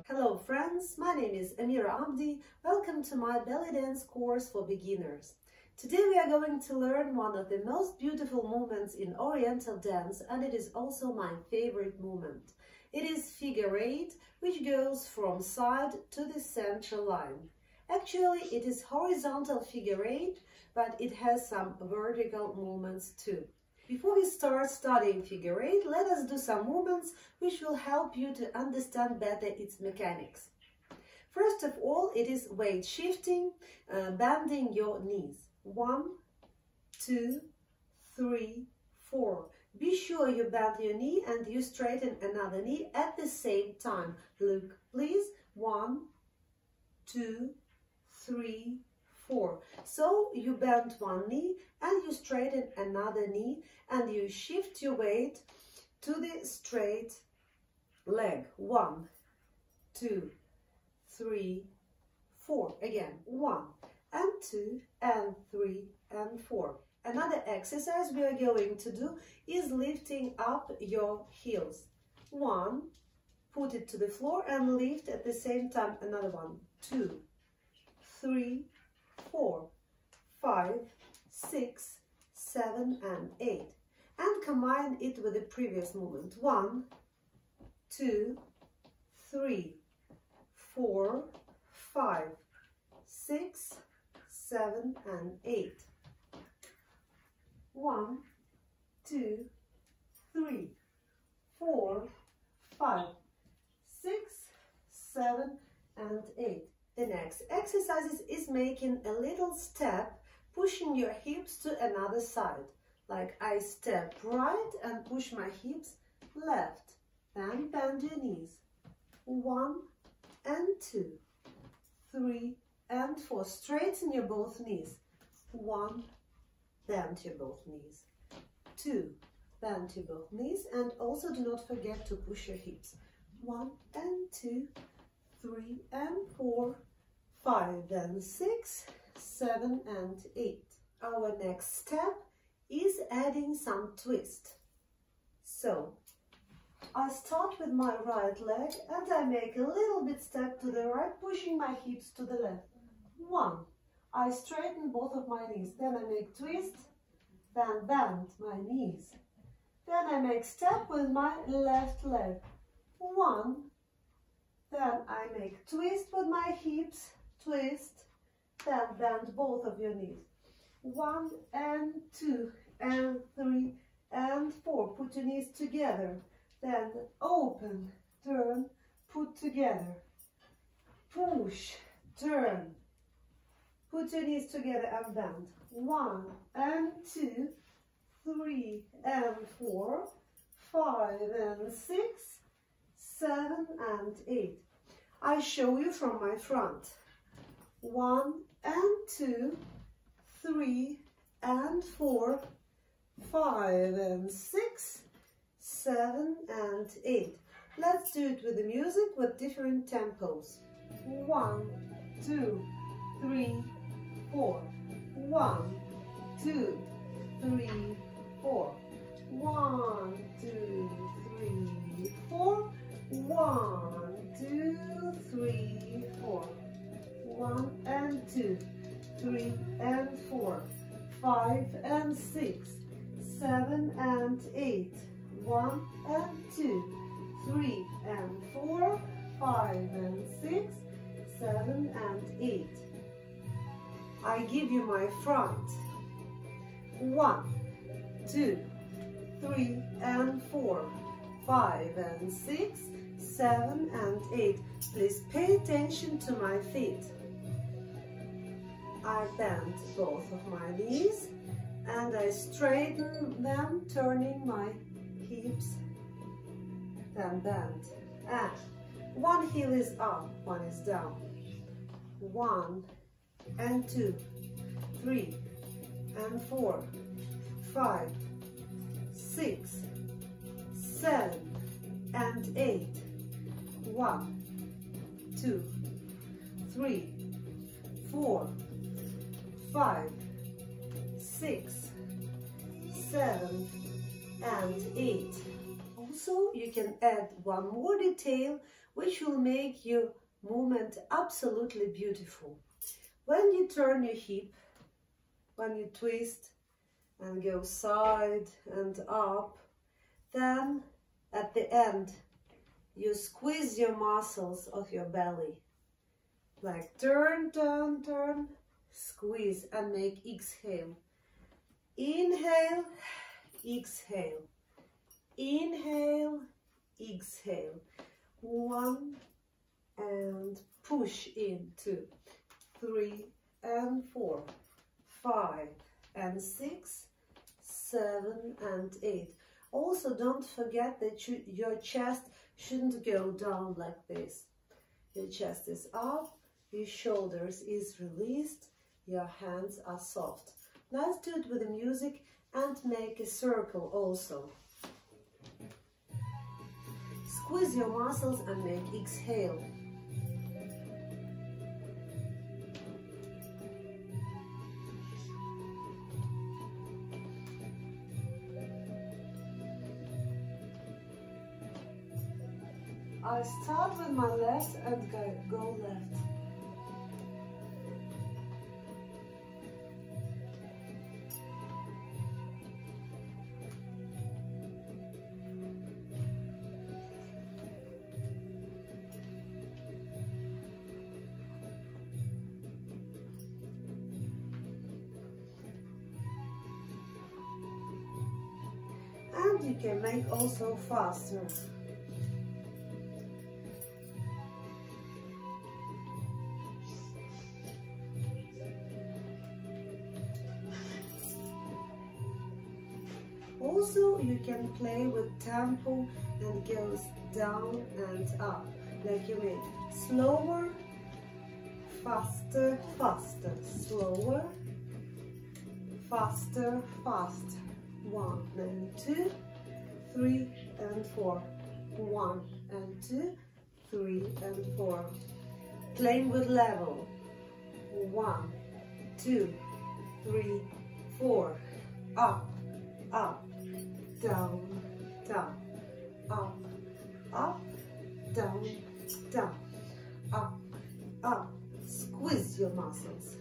Hello friends, my name is Amira. Welcome to my belly dance course for beginners. Today we are going to learn one of the most beautiful movements in Oriental dance, and it is also my favorite movement. It is figure eight, which goes from side to the central line. Actually, it is horizontal figure eight, but it has some vertical movements too. Before we start studying figure eight, let us do some movements which will help you to understand better its mechanics. First of all, it is weight shifting, bending your knees. 1, 2, 3, 4. Be sure you bend your knee and you straighten another knee at the same time. Look, please. 1, 2, 3, 4. So you bend one knee and you straighten another knee and you shift your weight to the straight leg. 1, 2, 3, 4. Again, 1 and 2 and 3 and 4. Another exercise we are going to do is lifting up your heels. 1, put it to the floor and lift at the same time. Another one. 2, 3, 4, 5, 6, 7 and 8. And combine it with the previous movement. 1, 2, 3, 4, 5, 6, 7 and 8. 1, 2, 3, 4, 5, 6, 7 and 8. The next exercise is making a little step, pushing your hips to another side. Like I step right and push my hips left. Then bend your knees. 1 and 2, 3 and 4. Straighten your both knees. 1, bend your both knees. 2, bend your both knees, and also do not forget to push your hips. 1 and 2, 3 and 4, 5 and 6, 7 and 8. Our next step is adding some twist. So I start with my right leg and I make a little bit step to the right, pushing my hips to the left. 1. I straighten both of my knees. Then I make twist, then bend my knees. Then I make step with my left leg. 1. Then I make twist with my hips, twist, then bend both of your knees. 1 and 2 and 3 and 4. Put your knees together. Then open, turn, put together. Push, turn. Put your knees together and bend. 1 and 2, 3 and 4, 5 and 6, 7 and 8. I show you from my front. 1 and 2, 3 and 4, 5 and 6, 7 and 8. Let's do it with the music with different tempos. 1, 2, 3, 4. 1, 2, 3, 4. 1, 2, 3, 4. 1, 2, 3, 4. 1 and 2, 3 and 4. 5 and 6, 7 and 8. 1 and 2, 3 and 4. 5 and 6, 7 and 8. I give you my front. 1, 2, 3 and 4, 5 and 6, 7 and 8. Please pay attention to my feet. I bend both of my knees and I straighten them, turning my hips, then bend. And one heel is up, one is down. 1 and 2, 3 and 4, 5, 6, 7 and 8. 1, 2, 3, 4, 5, 6, 7, and 8. Also, you can add one more detail which will make your movement absolutely beautiful. When you turn your hip, when you twist and go side and up, then at the end you squeeze your muscles of your belly. Like turn, turn, turn, squeeze and make exhale. Inhale, exhale. Inhale, exhale. 1 and push in. 2, 3 and 4, 5 and 6, 7 and 8. Also, don't forget that your chest shouldn't go down like this. Your chest is up, your shoulders is released, your hands are soft. Let's do it with the music and make a circle also. Squeeze your muscles and make exhale. I start with my left and go left. And you can make also faster. Also, you can play with tempo and goes down and up, like you make slower, faster, faster, slower, faster, faster. 1 and 2, 3 and 4. 1 and 2, 3 and 4. Playing with level. 1, 2, 3, 4. Up, up, down, down, up, up, down, down, up, up. Squeeze your muscles.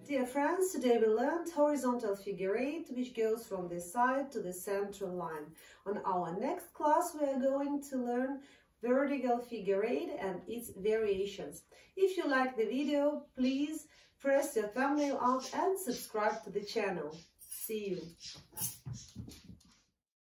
Dear friends, today we learned horizontal figure 8, which goes from the side to the central line. On our next class, we are going to learn vertical figure 8 and its variations. If you like the video, please press your thumbnail up and subscribe to the channel. See you.